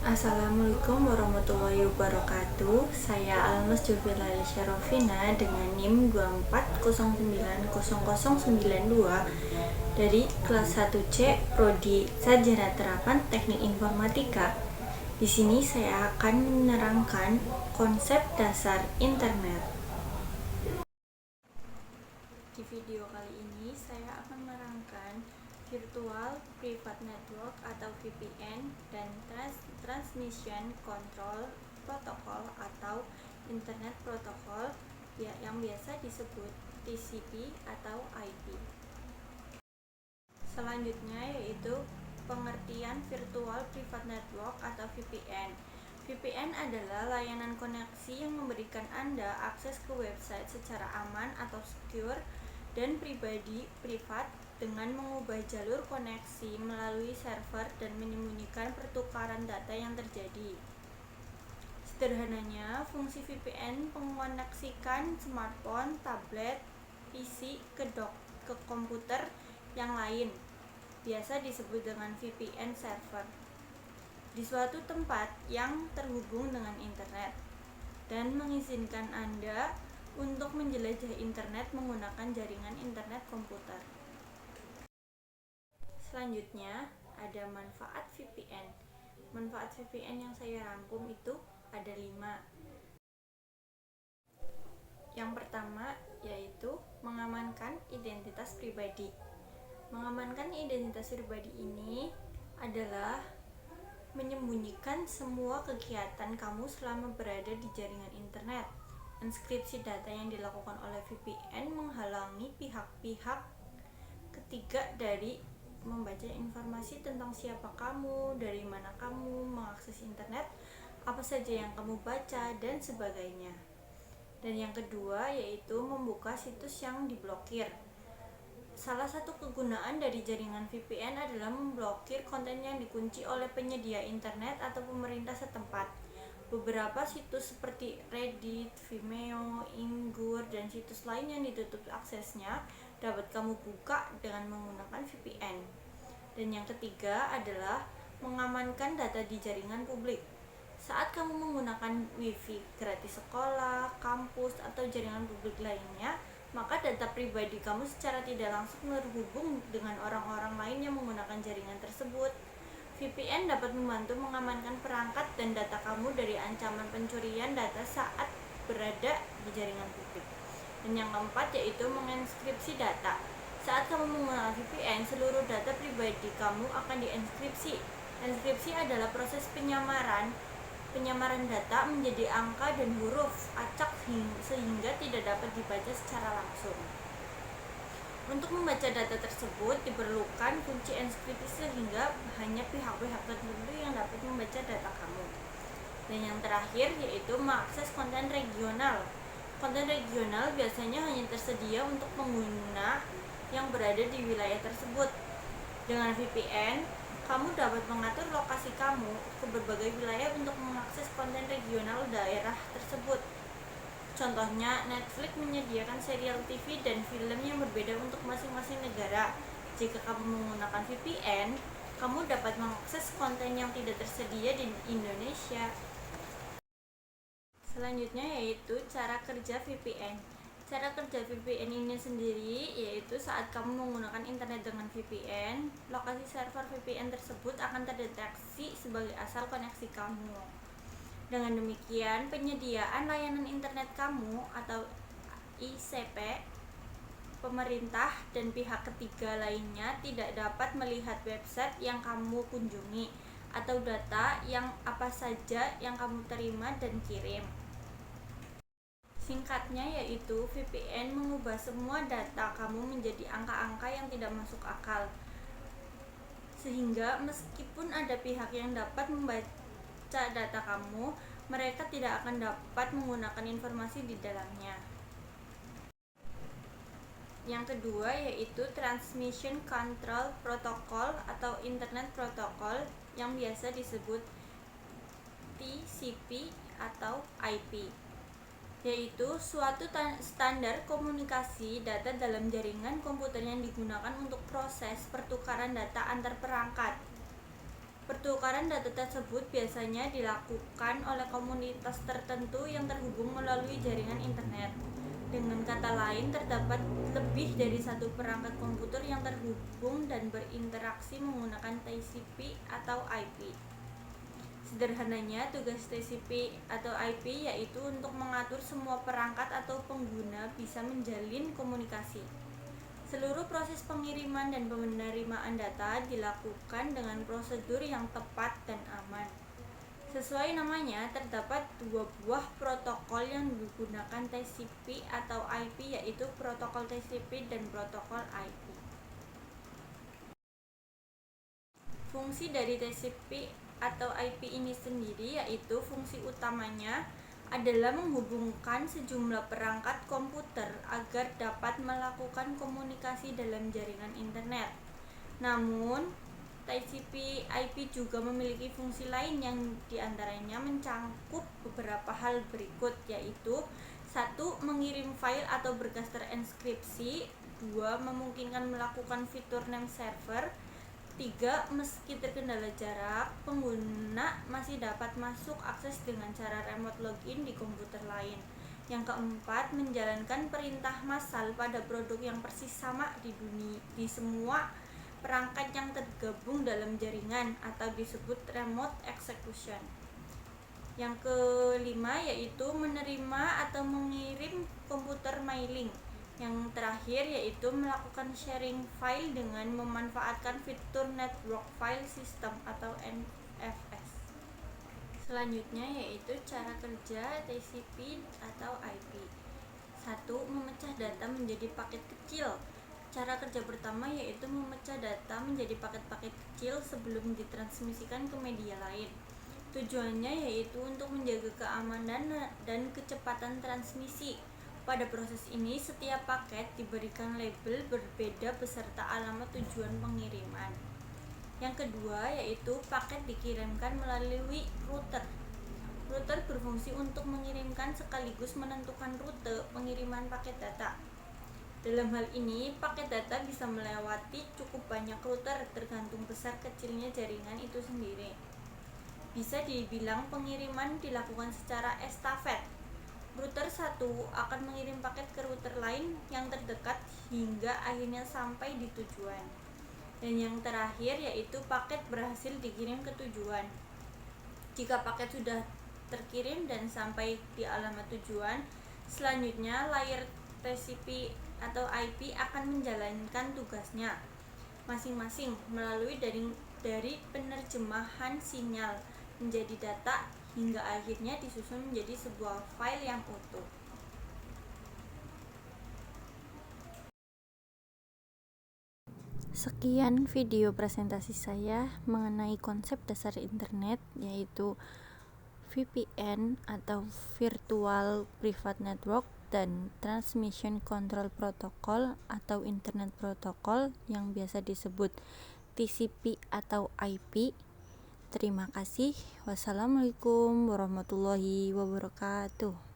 Assalamualaikum warahmatullahi wabarakatuh. Saya Almas Jubilal Syarofina dengan NIM 24090092 dari kelas 1C Prodi Sarjana Terapan Teknik Informatika. Di sini saya akan menerangkan konsep dasar internet. Di video kali ini saya akan menerangkan Virtual Private Network atau VPN dan Transmission Control Protocol atau Internet Protocol yang biasa disebut TCP atau IP. Selanjutnya yaitu pengertian Virtual Private Network atau VPN. VPN adalah layanan koneksi yang memberikan Anda akses ke website secara aman atau secure dan privat dengan mengubah jalur koneksi melalui server dan menyembunyikan pertukaran data yang terjadi. Sederhananya, fungsi VPN mengoneksikan smartphone, tablet, PC ke komputer yang lain, biasa disebut dengan VPN server, di suatu tempat yang terhubung dengan internet dan mengizinkan Anda untuk menjelajah internet menggunakan jaringan internet komputer. Selanjutnya ada manfaat VPN. Manfaat VPN yang saya rangkum itu ada 5. Yang pertama yaitu mengamankan identitas pribadi. Mengamankan identitas pribadi ini adalah menyembunyikan semua kegiatan kamu selama berada di jaringan internet. Enskripsi data yang dilakukan oleh VPN menghalangi pihak-pihak ketiga dari membaca informasi tentang siapa kamu, dari mana kamu mengakses internet, apa saja yang kamu baca, dan sebagainya. Dan yang kedua yaitu membuka situs yang diblokir. Salah satu kegunaan dari jaringan VPN adalah memblokir konten yang dikunci oleh penyedia internet atau pemerintah setempat. Beberapa situs seperti Reddit, Vimeo, Imgur, dan situs lain yang ditutup aksesnya dapat kamu buka dengan menggunakan VPN. Dan yang ketiga adalah mengamankan data di jaringan publik. Saat kamu menggunakan WiFi gratis sekolah, kampus, atau jaringan publik lainnya, maka data pribadi kamu secara tidak langsung terhubung dengan orang-orang lain yang menggunakan jaringan tersebut. VPN dapat membantu mengamankan perangkat dan data kamu dari ancaman pencurian data saat berada di jaringan publik. Dan yang keempat yaitu mengenskripsi data. Saat kamu menggunakan VPN, seluruh data pribadi kamu akan dienkripsi. Enskripsi adalah proses penyamaran data menjadi angka dan huruf acak sehingga tidak dapat dibaca secara langsung. Untuk membaca data tersebut diperlukan kunci enskripsi sehingga hanya pihak-pihak tertentu yang dapat membaca data kamu. Dan yang terakhir yaitu mengakses konten regional. Konten regional biasanya hanya tersedia untuk pengguna yang berada di wilayah tersebut. Dengan VPN, kamu dapat mengatur lokasi kamu ke berbagai wilayah untuk mengakses konten regional daerah tersebut. Contohnya, Netflix menyediakan serial TV dan film yang berbeda untuk masing-masing negara. Jika kamu menggunakan VPN, kamu dapat mengakses konten yang tidak tersedia di Indonesia. Selanjutnya yaitu cara kerja VPN. Cara kerja VPN ini sendiri yaitu saat kamu menggunakan internet dengan VPN, lokasi server VPN tersebut akan terdeteksi sebagai asal koneksi kamu. Dengan demikian, penyediaan layanan internet kamu atau ICP, pemerintah, dan pihak ketiga lainnya tidak dapat melihat website yang kamu kunjungi atau data yang apa saja yang kamu terima dan kirim. Singkatnya yaitu VPN mengubah semua data kamu menjadi angka-angka yang tidak masuk akal. Sehingga meskipun ada pihak yang dapat membaca data kamu, mereka tidak akan dapat menggunakan informasi di dalamnya. Yang kedua yaitu Transmission Control Protocol atau Internet Protocol yang biasa disebut TCP atau IP, yaitu suatu standar komunikasi data dalam jaringan komputer yang digunakan untuk proses pertukaran data antar perangkat. Pertukaran data tersebut biasanya dilakukan oleh komunitas tertentu yang terhubung melalui jaringan internet. Dengan kata lain, terdapat lebih dari satu perangkat komputer yang terhubung dan berinteraksi menggunakan TCP atau IP. Sederhananya, tugas TCP atau IP yaitu untuk mengatur semua perangkat atau pengguna bisa menjalin komunikasi. Seluruh proses pengiriman dan penerimaan data dilakukan dengan prosedur yang tepat dan aman. Sesuai namanya, terdapat dua buah protokol yang digunakan TCP atau IP, yaitu protokol TCP dan protokol IP. Fungsi dari TCP atau IP ini sendiri yaitu fungsi utamanya adalah menghubungkan sejumlah perangkat komputer agar dapat melakukan komunikasi dalam jaringan internet. Namun, TCP IP juga memiliki fungsi lain yang diantaranya mencangkup beberapa hal berikut, yaitu 1. Mengirim file atau berkas terenskripsi. 2. Memungkinkan melakukan fitur name server. 3. Meski terkendala jarak, pengguna masih dapat masuk akses dengan cara remote login di komputer lain. Yang keempat, menjalankan perintah massal pada produk yang persis sama di semua perangkat yang tergabung dalam jaringan atau disebut remote execution. Yang kelima yaitu menerima atau mengirim komputer mailing. Yang terakhir yaitu melakukan sharing file dengan memanfaatkan fitur Network File System atau NFS. Selanjutnya yaitu cara kerja TCP atau IP. 1. Memecah data menjadi paket kecil. Cara kerja pertama yaitu memecah data menjadi paket-paket kecil sebelum ditransmisikan ke media lain. Tujuannya yaitu untuk menjaga keamanan dan kecepatan transmisi. Pada proses ini, setiap paket diberikan label berbeda beserta alamat tujuan pengiriman. Yang kedua yaitu paket dikirimkan melalui router. Router berfungsi untuk mengirimkan sekaligus menentukan rute pengiriman paket data. Dalam hal ini, paket data bisa melewati cukup banyak router tergantung besar kecilnya jaringan itu sendiri. Bisa dibilang pengiriman dilakukan secara estafet. Router 1 akan mengirim paket ke router lain yang terdekat hingga akhirnya sampai di tujuan. Dan yang terakhir yaitu paket berhasil dikirim ke tujuan. Jika paket sudah terkirim dan sampai di alamat tujuan, selanjutnya layer TCP atau IP akan menjalankan tugasnya masing-masing melalui dari penerjemahan sinyal menjadi data hingga akhirnya disusun menjadi sebuah file yang utuh. Sekian video presentasi saya mengenai konsep dasar internet, yaitu VPN atau Virtual Private Network dan Transmission Control Protocol atau Internet Protocol yang biasa disebut TCP atau IP. Terima kasih. Wassalamualaikum warahmatullahi wabarakatuh.